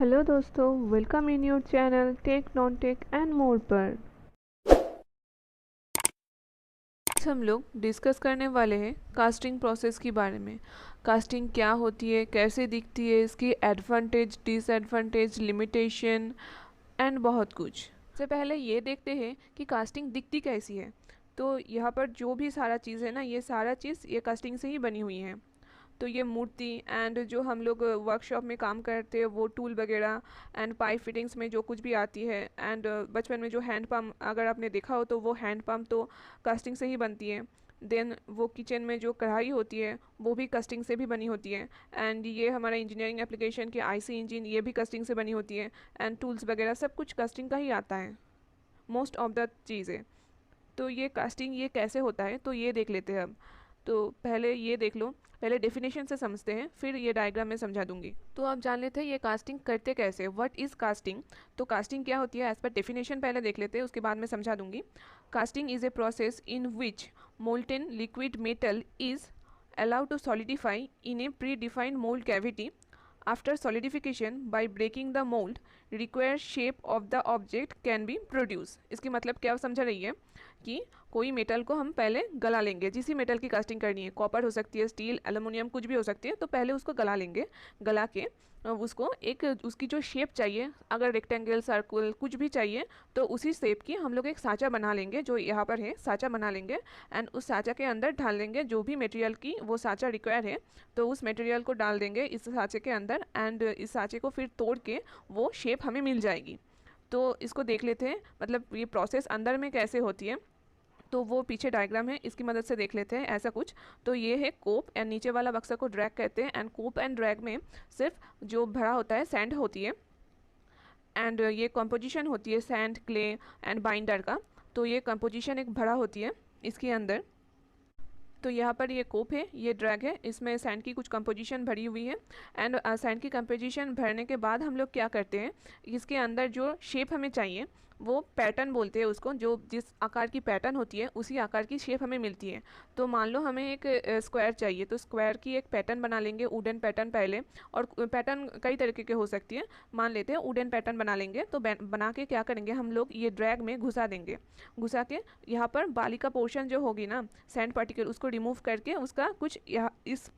Hello दोस्तों, welcome in your channel tech non tech and more पर। आज हम लोग डिस्कस करने वाले हैं कास्टिंग प्रोसेस के बारे में। कास्टिंग क्या होती है, कैसे दिखती है, इसकी एडवांटेज, डिसएडवांटेज, लिमिटेशन एंड बहुत कुछ। सबसे पहले ये देखते हैं कि कास्टिंग दिखती कैसी है। तो यहाँ पर जो भी सारा चीज़ है ना, ये सारा चीज़ ये कास्टिंग से ही बनी हुई है। तो ये मूर्ति एंड जो हम लोग वर्कशॉप में काम करते हैं वो टूल वगैरह एंड पाइप फिटिंग्स में जो कुछ भी आती है एंड बचपन में जो हैंड पम्प अगर आपने देखा हो तो वो हैंड पम्प तो कास्टिंग से ही बनती है। देन वो किचन में जो कढ़ाई होती है वो भी कास्टिंग से भी बनी होती है। एंड ये हमारा इंजीनियरिंग एप्लीकेशन के आईसी इंजन ये भी कास्टिंग से बनी होती है। एंड टूल्स वगैरह सब कुछ कास्टिंग का ही आता है, मोस्ट ऑफ द चीज़ें। तो ये कास्टिंग ये कैसे होता है तो ये देख लेते हैं अब। तो पहले ये देख लो, पहले डेफिनेशन से समझते हैं, फिर ये डायग्राम में समझा दूंगी। तो आप जान लेते हैं ये कास्टिंग करते कैसे, व्हाट इज़ कास्टिंग। तो कास्टिंग क्या होती है एज पर डेफिनेशन पहले देख लेते हैं, उसके बाद में समझा दूंगी। Casting is a process in which molten liquid metal is allowed to solidify in a predefined mold cavity. After solidification, by breaking the mold, required shape of the object can be produced. इसकी मतलब क्या समझा रही है कि कोई metal को हम पहले गला लेंगे, जिस ही मेटल की कास्टिंग करनी है, कॉपर हो सकती है, स्टील, एल्युमिनियम, कुछ भी हो सकती है, तो पहले उसको गला लेंगे। गला के उसको एक उसकी जो शेप चाहिए, अगर रेक्टेंगल, सर्कुलर कुछ भी चाहिए, तो उसी शेप की हम लोग एक साँचा बना लेंगे, जो यहाँ पर है साँचा बना लेंगे। एंड उस साँचा के अंदर डाल देंगे जो भी मटेरियल की वो साँचा रिक्वायर है, तो उस मटेरियल को डाल देंगे इस साँचे के अंदर। एंड इस साँचे को फिर तोड़ के वो शेप हमें मिल जाएगी। तो इसको देख लेते हैं, मतलब ये प्रोसेस अंदर में कैसे होती है। तो वो पीछे डायग्राम है, इसकी मदद से देख लेते हैं ऐसा कुछ। तो ये है कोप एंड नीचे वाला बक्सा को ड्रैग कहते हैं। एंड कोप एंड ड्रैग में सिर्फ जो भरा होता है सैंड होती है, एंड ये कंपोजिशन होती है सैंड, क्ले एंड बाइंडर का। तो ये कंपोजिशन एक भरा होती है इसके अंदर। तो यहाँ पर ये कोप है, ये ड्रैग है, इसमें सैंड की कुछ कंपोजिशन भरी हुई है। एंड सैंड की कंपोजिशन भरने के बाद हम लोग क्या करते हैं, इसके अंदर जो शेप हमें चाहिए वो पैटर्न बोलते हैं उसको, जो जिस आकार की पैटर्न होती है उसी आकार की शेप हमें मिलती है। तो मान लो हमें एक स्क्वायर चाहिए, तो स्क्वायर की एक पैटर्न बना लेंगे, वुडन पैटर्न पहले। और पैटर्न कई तरीके के हो सकती है, मान लेते हैं वुडन पैटर्न बना लेंगे। तो बना के क्या करेंगे हम लोग, ये ड्रैग में घुसा देंगे। घुसा के यहाँ पर बाली का पोर्शन जो होगी ना, सैंड पार्टिकल, उसको रिमूव करके उसका कुछ यहाँ इस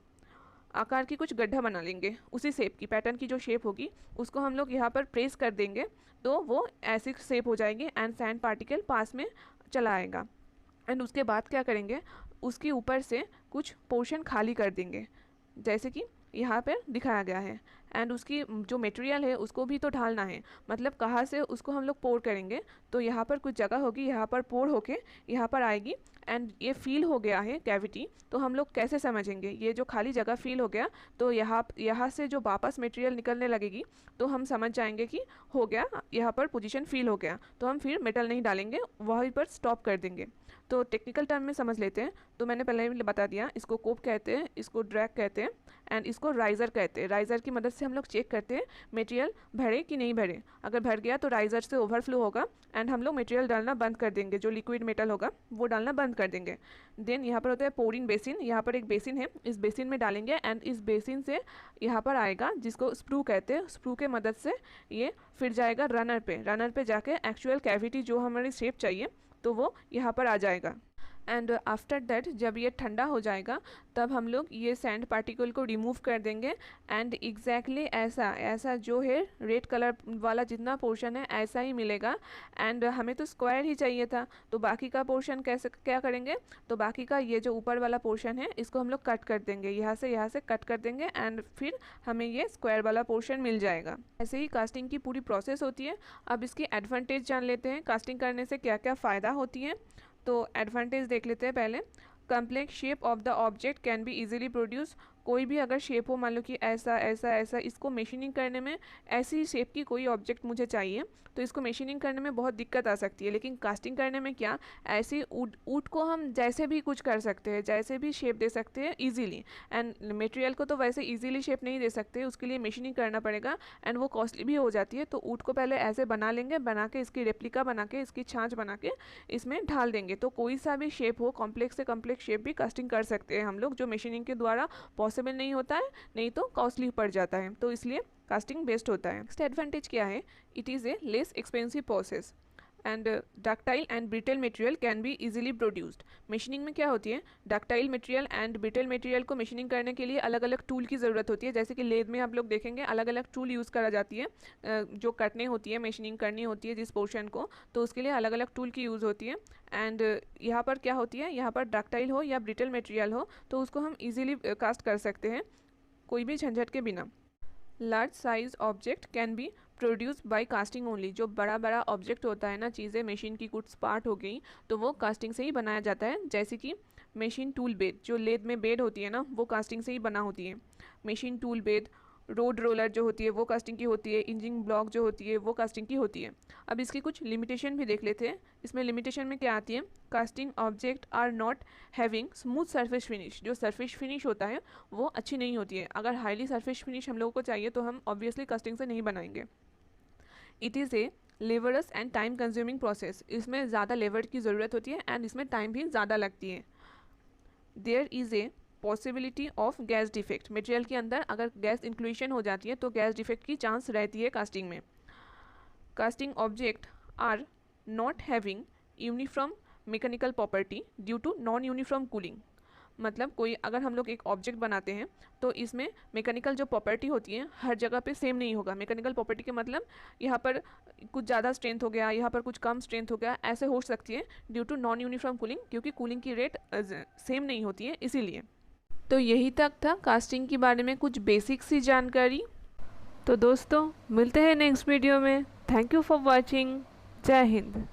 आकार की कुछ गड्ढा बना लेंगे, उसी शेप की पैटर्न की जो शेप होगी उसको हम लोग यहाँ पर प्रेस कर देंगे, तो वो ऐसी शेप हो जाएगी एंड सैंड पार्टिकल पास में चला आएगा। एंड उसके बाद क्या करेंगे, उसके ऊपर से कुछ पोर्शन खाली कर देंगे, जैसे कि यहाँ पर दिखाया गया है। एंड उसकी जो मटेरियल है उसको भी तो ढालना है, मतलब कहाँ से उसको हम लोग पोर करेंगे। तो यहाँ पर कुछ जगह होगी, यहाँ पर पोर होके यहाँ पर आएगी। एंड ये फील हो गया है कैविटी, तो हम लोग कैसे समझेंगे, ये जो खाली जगह फील हो गया, तो यहाँ से जो वापस मटेरियल निकलने लगेगी तो हम समझ जाएंगे कि हो गया, यहाँ पर पोजीशन फील हो गया, तो हम फिर मेटल नहीं डालेंगे, वहीं पर स्टॉप कर देंगे। तो टेक्निकल टर्म में समझ लेते हैं। तो मैंने पहले ही बता दिया, इसको कोप कहते हैं, इसको ड्रैग कहते हैं एंड इसको राइज़र कहते हैं। राइज़र की मदद से हम लोग चेक करते हैं मटेरियल भरे कि नहीं भरे। अगर भर गया तो राइज़र से ओवरफ्लो होगा एंड हम लोग मटेरियल डालना बंद कर देंगे, जो लिक्विड मेटल होगा वो डालना बंद कर देंगे। देन यहाँ पर होता है पोरिंग बेसिन, यहाँ पर एक बेसिन है, इस बेसिन में डालेंगे एंड इस बेसिन से यहाँ पर आएगा, जिसको स्प्रू कहते हैं। स्प्रू के मदद से ये फिर जाएगा रनर पे, रनर पे जाके एक्चुअल कैविटी जो हमारी शेप चाहिए तो वो यहाँ पर आ जाएगा। एंड आफ्टर दैट जब ये ठंडा हो जाएगा तब हम लोग ये सैंड पार्टिकल को रिमूव कर देंगे। एंड एग्जैक्टली ऐसा जो है रेड कलर वाला जितना पोर्शन है ऐसा ही मिलेगा। एंड हमें तो स्क्वायर ही चाहिए था, तो बाकी का पोर्शन कैसे क्या करेंगे, तो बाकी का ये जो ऊपर वाला पोर्शन है इसको हम लोग कट कर देंगे, यहाँ से कट कर देंगे एंड फिर हमें ये स्क्वायर वाला पोर्शन मिल जाएगा। ऐसे ही कास्टिंग की पूरी प्रोसेस होती है। अब इसकी एडवांटेज जान लेते हैं, कास्टिंग करने से क्या क्या फ़ायदा होती है। तो एडवांटेज देख लेते हैं पहले। Complex shape of the object can be easily produce. कोई भी अगर शेप हो, मान लो कि ऐसा ऐसा ऐसा, इसको मशीनिंग करने में ऐसी शेप की कोई ऑब्जेक्ट मुझे चाहिए, तो इसको मशीनिंग करने में बहुत दिक्कत आ सकती है। लेकिन कास्टिंग करने में क्या, ऐसी ऊट को हम जैसे भी कुछ कर सकते हैं, जैसे भी शेप दे सकते हैं ईजिली। एंड मटेरियल को तो वैसे ईजिली शेप नहीं दे सकते, उसके लिए मशीनिंग करना पड़ेगा एंड वो कॉस्टली भी हो जाती है। तो ऊट को पहले ऐसे बना लेंगे, बना के इसकी रेप्लिका बना के, इसकी छाँच बना के इसमें ढाल देंगे। तो कोई सा भी शेप हो, कॉम्प्लेक्स से कॉम्प्लेक्स शेप भी कास्टिंग कर सकते हैं हम लोग, जो मशीनिंग के द्वारा पॉसिबल पॉसिबल नहीं होता है, नहीं तो कॉस्टली पड़ जाता है, तो इसलिए कास्टिंग बेस्ट होता है। नेक्स्ट एडवांटेज क्या है, it is a less expensive process and ductile and brittle material can be easily produced. Machining में क्या होती है, ductile material and brittle material को मशीनिंग करने के लिए अलग अलग टूल की ज़रूरत होती है। जैसे कि लेद में आप लोग देखेंगे अलग अलग टूल यूज़ करा जाती है, जो कटने होती है, मशीनिंग करनी होती है जिस पोर्शन को, तो उसके लिए अलग अलग टूल की यूज़ होती है। एंड यहाँ पर क्या होती है, यहाँ पर डक्टाइल हो या ब्रिटल मटेरियल हो तो उसको हम ईजिली कास्ट कर सकते हैं कोई भी झंझट के बिना। Large size object can be produce by casting only. जो बड़ा बड़ा ऑब्जेक्ट होता है ना, चीज़ें मशीन की कुछ पार्ट हो गई, तो वो कास्टिंग से ही बनाया जाता है। जैसे कि मशीन टूल बेड, जो लेद में बेड होती है ना, वो कास्टिंग से ही बना होती है। Machine tool bed, road roller जो होती है वो कास्टिंग की होती है, इंजिन ब्लॉक जो होती है वो कास्टिंग की होती है। अब इसकी कुछ लिमिटेशन भी देख लेते हैं। इसमें लिमिटेशन में क्या आती है, casting object are not having smooth surface finish. जो सरफेस फिनिश होता है वो अच्छी नहीं होती है। अगर हाईली सरफेस फिनिश हम लोगों को चाहिए तो हम ऑब्वियसली कास्टिंग से नहीं बनाएंगे। It is a labours and time consuming process. इसमें ज़्यादा लेबर की ज़रूरत होती है एंड इसमें टाइम भी ज़्यादा लगती है। There is a possibility of gas defect. Material के अंदर अगर गैस इंक्लूशन हो जाती है तो गैस डिफेक्ट की चांस रहती है कास्टिंग में। Casting object are not having uniform mechanical property due to non uniform cooling. मतलब कोई अगर हम लोग एक ऑब्जेक्ट बनाते हैं तो इसमें मैकेनिकल जो प्रॉपर्टी होती है हर जगह पे सेम नहीं होगा। मैकेनिकल प्रॉपर्टी के मतलब यहाँ पर कुछ ज़्यादा स्ट्रेंथ हो गया, यहाँ पर कुछ कम स्ट्रेंथ हो गया, ऐसे हो सकती है due to non uniform cooling, क्योंकि कूलिंग की रेट सेम नहीं होती है इसीलिए। तो यही तक था कास्टिंग के बारे में कुछ बेसिक सी जानकारी। तो दोस्तों मिलते हैं नेक्स्ट वीडियो में। Thank you for watching. जय हिंद।